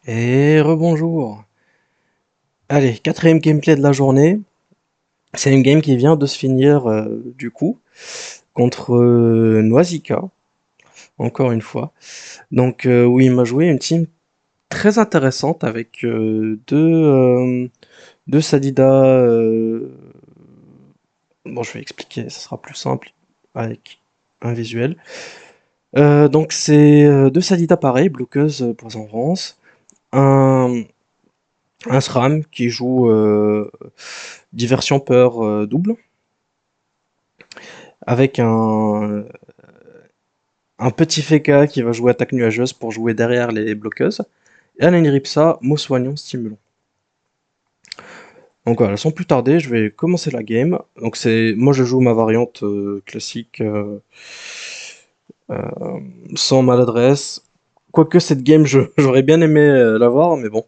Et rebonjour. Allez, quatrième gameplay de la journée. C'est une game qui vient de se finir du coup contre Noisika, encore une fois. Donc oui, il m'a joué une team très intéressante avec deux Sadida. Bon, je vais expliquer, ça sera plus simple avec un visuel. Donc c'est deux Sadida pareil, bloqueuse pour enfance. Un, un SRAM qui joue diversion peur double avec un petit Feka qui va jouer attaque nuageuse pour jouer derrière les bloqueuses, et un Enripsa, mot soignant stimulant. Donc voilà, sans plus tarder, je vais commencer la game. Donc moi je joue ma variante classique sans maladresse. Quoique cette game, j'aurais bien aimé l'avoir, mais bon.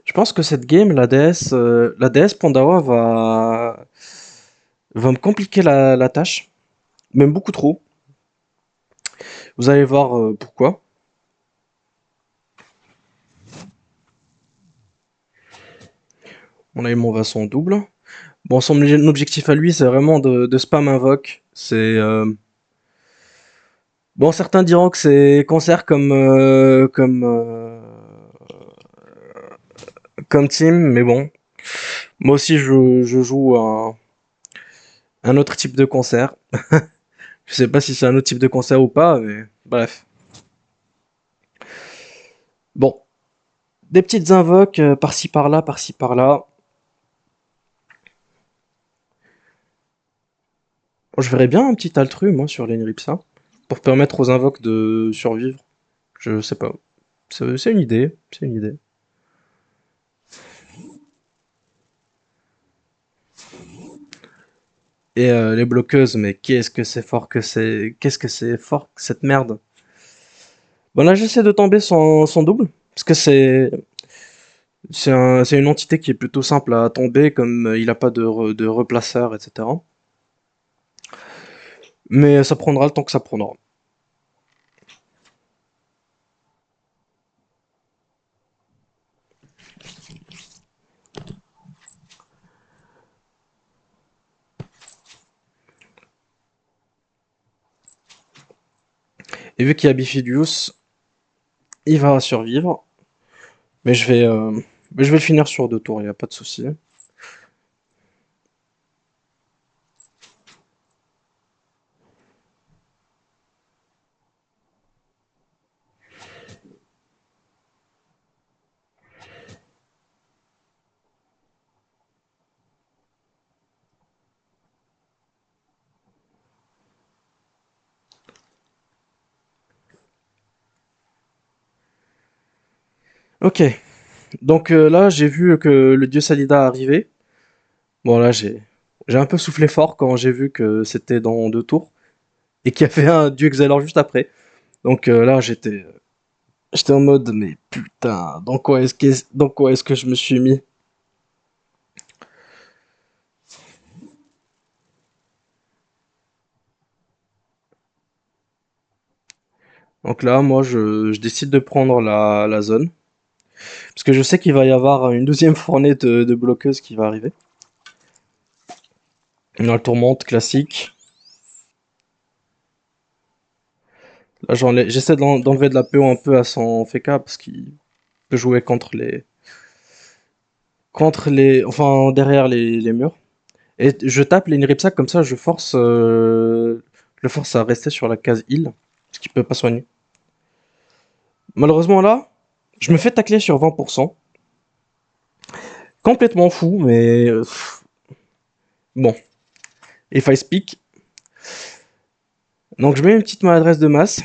Je pense que cette game, la DS Pandawa va me compliquer la tâche, même beaucoup trop. Vous allez voir pourquoi. On a eu mon Vasson en double. Bon, son objectif à lui, c'est vraiment de spam invoque. Bon, certains diront que c'est cancer comme team, mais bon. Moi aussi, je joue un autre type de concert. Je sais pas si c'est un autre type de concert ou pas, mais bref. Bon, des petites invoques par-ci par-là, par-ci par-là. Je verrais bien un petit altru, moi, sur l'Enripsa, pour permettre aux invoques de survivre. Je sais pas. C'est une idée, c'est une idée. Et les bloqueuses, mais qu'est-ce que c'est fort que cette merde. Bon là j'essaie de tomber son double, parce que c'est une entité qui est plutôt simple à tomber, comme il a pas de replaceur, etc. Mais ça prendra le temps que ça prendra. Et vu qu'il y a Bifidius, il va survivre, mais je vais le finir sur 2 tours, il n'y a pas de souci. Ok, donc là j'ai vu que le dieu Salida arrivait. Bon là j'ai un peu soufflé fort quand j'ai vu que c'était dans 2 tours, et qu'il y avait un dieu Xelor juste après. Donc là j'étais en mode mais putain, dans quoi est-ce que je me suis mis? Donc là moi je décide de prendre la zone. Parce que je sais qu'il va y avoir une deuxième fournée de bloqueuses qui va arriver. Dans la tourmente classique. Là j'essaie d'enlever de la PO un peu à son FK parce qu'il peut jouer enfin derrière les murs. Et je tape les Niripsak comme ça, je le force à rester sur la case heal, parce qu'il peut pas soigner. Malheureusement là, je me fais tacler sur 20%. Complètement fou, mais bon. If I speak. Donc je mets une petite maladresse de masse.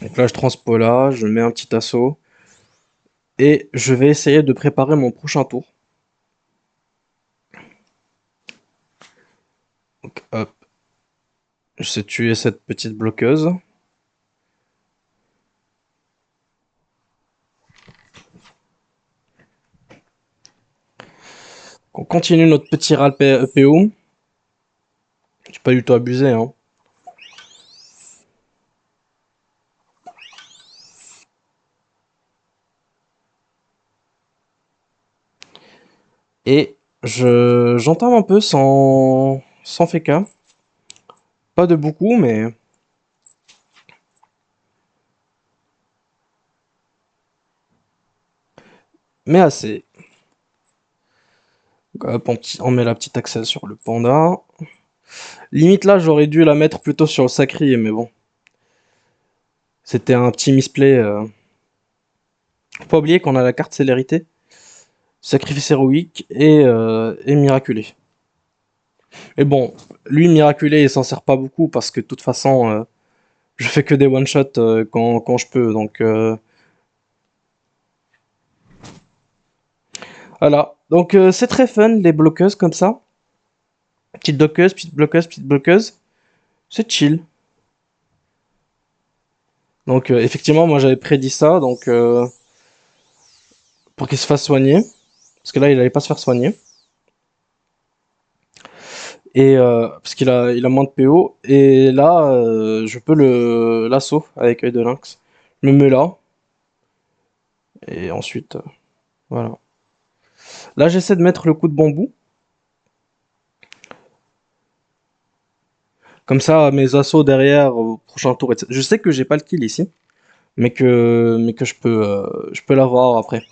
Donc là, je transpo là, je mets un petit assaut. Et je vais essayer de préparer mon prochain tour. Donc hop, je sais tuer cette petite bloqueuse. On continue notre petit ral PO. J'ai pas du tout abusé, hein. Et j'entame un peu sans FK. Pas de beaucoup, mais assez. Hop, on met la petite Axel sur le panda. Limite là, j'aurais dû la mettre plutôt sur le Sacri, mais bon. C'était un petit misplay. Faut pas oublier qu'on a la carte célérité, sacrifice héroïque et miraculé. Et bon, lui, miraculé, il s'en sert pas beaucoup parce que de toute façon, je fais que des one-shots quand je peux. Donc voilà. Donc c'est très fun, les bloqueuses comme ça. Petite bloqueuse, petite bloqueuse, petite bloqueuse. C'est chill. Donc effectivement, moi j'avais prédit ça, donc pour qu'il se fasse soigner. Parce que là, il allait pas se faire soigner. Et parce il a moins de PO. Et là, je peux l'assaut avec œil de lynx. Je me mets là. Et ensuite, voilà. Là, j'essaie de mettre le coup de bambou. Comme ça, mes assauts derrière au prochain tour, etc. Je sais que j'ai pas le kill ici, mais que je peux l'avoir après.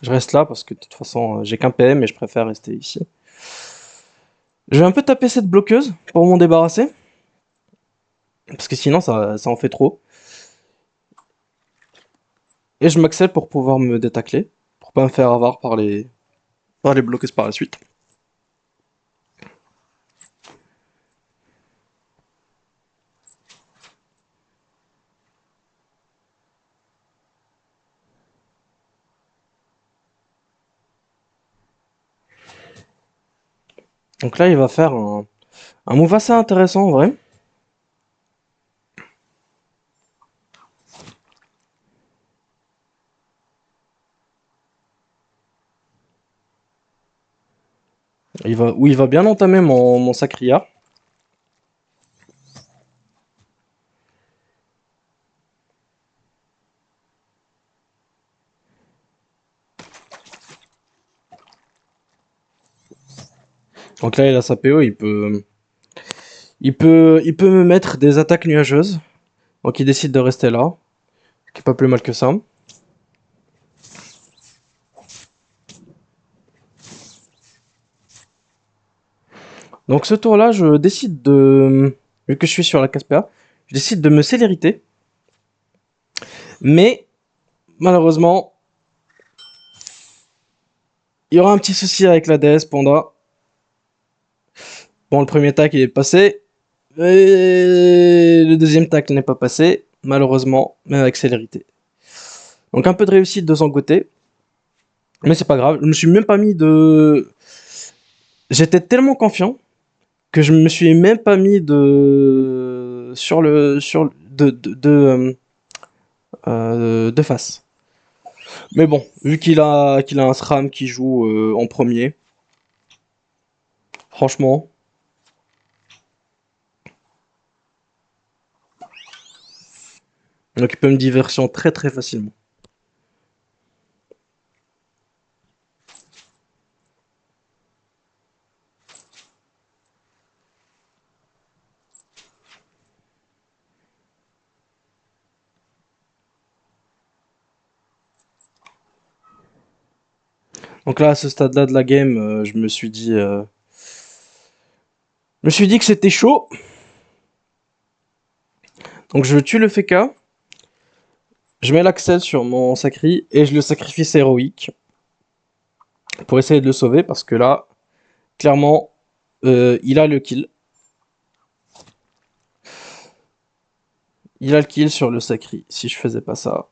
Je reste là parce que de toute façon, j'ai qu'un PM et je préfère rester ici. Je vais un peu taper cette bloqueuse pour m'en débarrasser. Parce que sinon, ça en fait trop. Et je m'accèle pour pouvoir me détacler. Pour pas me faire avoir par les bloqueuses par la suite. Donc là, il va faire un move assez intéressant en vrai. Où il va bien entamer mon Sacria. Donc là, il a sa PO, il peut me mettre des attaques nuageuses. Donc il décide de rester là. Ce qui est pas plus mal que ça. Donc ce tour-là, je décide de... Vu que je suis sur la Caspia, je décide de me célériter. Mais, malheureusement, il y aura un petit souci avec la DS Panda. Bon, le premier tac, il est passé. Et le deuxième tac n'est pas passé, malheureusement, même avec célérité. Donc un peu de réussite de son côté. Mais c'est pas grave. Je me suis même pas mis de... J'étais tellement confiant que je me suis même pas mis de... de face. Mais bon, vu qu'il a un SRAM qui joue en premier, franchement, donc il peut me diversion très très facilement. Donc là, à ce stade-là de la game, je me suis dit que c'était chaud. Donc je tue le FK, je mets l'Axel sur mon Sacri et je le sacrifice héroïque pour essayer de le sauver parce que là, clairement, il a le kill. Il a le kill sur le Sacri, si je faisais pas ça.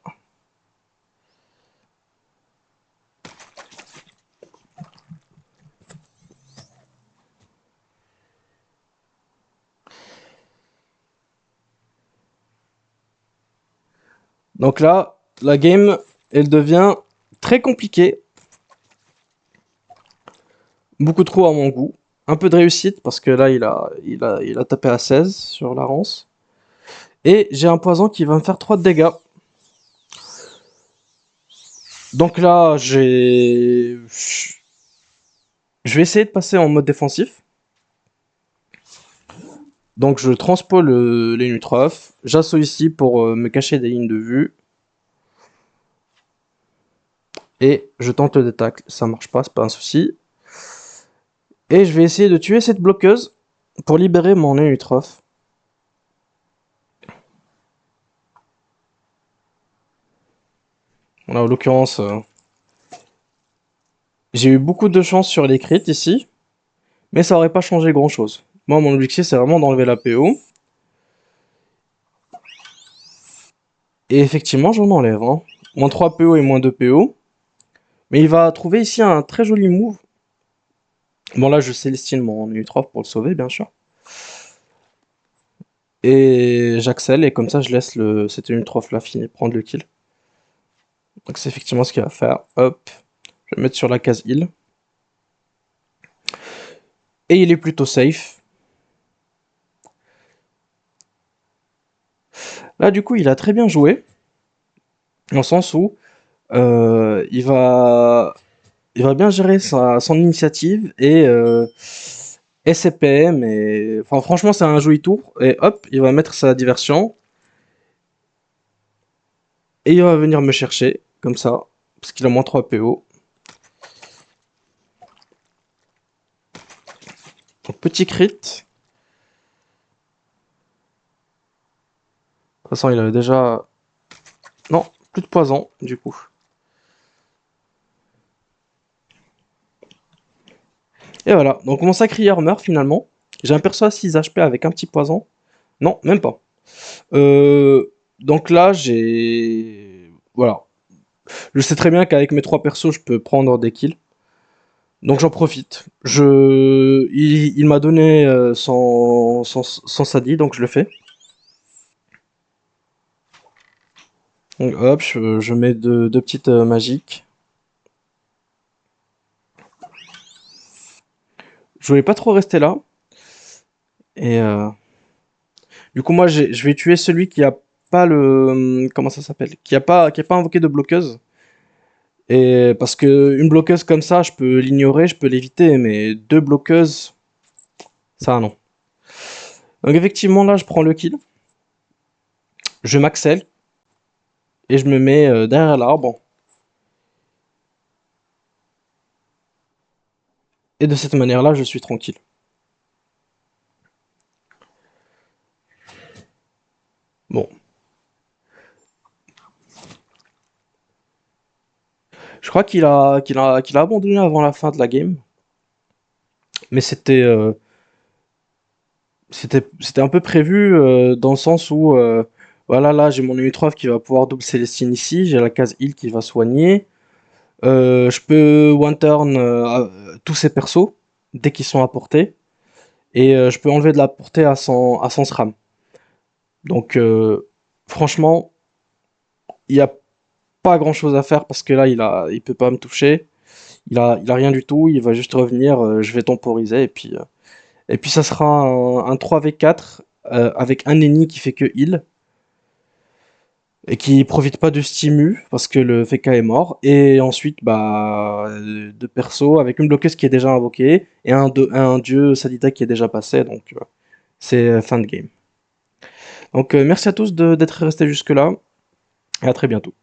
Donc là, la game, elle devient très compliquée. Beaucoup trop à mon goût. Un peu de réussite, parce que là, il a tapé à 16 sur la ronce. Et j'ai un poison qui va me faire 3 de dégâts. Donc là, je vais essayer de passer en mode défensif. Donc je transpose les Nutrof. J'assaut ici pour me cacher des lignes de vue. Et je tente le détacle. Ça marche pas, c'est pas un souci. Et je vais essayer de tuer cette bloqueuse pour libérer mon Nutrof. Là, en l'occurrence, j'ai eu beaucoup de chance sur les crits ici. Mais ça aurait pas changé grand chose. Moi, mon objectif, c'est vraiment d'enlever la PO. Et effectivement, j'en enlève. Hein. Moins 3 PO et moins 2 PO. Mais il va trouver ici un très joli move. Bon, là, je Célestine mon U3 pour le sauver, bien sûr. Et j'accèle, et comme ça, je laisse cette U3 là finir prendre le kill. Donc, c'est effectivement ce qu'il va faire. Hop. Je vais mettre sur la case heal. Et il est plutôt safe. Là, du coup, il a très bien joué. Dans le sens où il va bien gérer son initiative et ses PM. Et, enfin, franchement, c'est un joli tour. Et hop, il va mettre sa diversion. Et il va venir me chercher, comme ça, parce qu'il a moins 3 PO. Donc, petit crit. De toute façon, il avait déjà... Non, plus de poison, du coup. Et voilà, donc mon sacrière meurt finalement. J'ai un perso à 6 HP avec un petit poison. Non, même pas. Donc là, j'ai... Voilà. Je sais très bien qu'avec mes 3 persos, je peux prendre des kills. Donc j'en profite. Il m'a donné son sadi, donc je le fais. Donc hop, je mets deux petites magiques. Je voulais pas trop rester là. Et du coup, moi, je vais tuer celui qui a pas le... Comment ça s'appelle? Qui a pas invoqué de bloqueuse. Et parce que une bloqueuse comme ça, je peux l'ignorer, je peux l'éviter, mais deux bloqueuses, ça non. Donc effectivement, là, je prends le kill. Je m'accèle. Et je me mets derrière l'arbre. Et de cette manière-là, je suis tranquille. Bon. Je crois qu'il a abandonné avant la fin de la game. Mais c'était un peu prévu dans le sens où voilà, là j'ai mon U3 qui va pouvoir double Célestine ici, j'ai la case heal qui va soigner. Je peux one turn tous ces persos dès qu'ils sont à portée. Et je peux enlever de la portée à son SRAM. Donc franchement, il n'y a pas grand chose à faire parce que là il peut pas me toucher. Il a rien du tout, il va juste revenir, je vais temporiser et puis ça sera un 3v4 avec un ennemi qui fait que heal et qui profite pas de stimu parce que le FK est mort. Et ensuite, bah, deux persos avec une bloqueuse qui est déjà invoquée et un dieu Sadita qui est déjà passé. Donc, c'est fin de game. Donc, merci à tous d'être restés jusque-là et à très bientôt.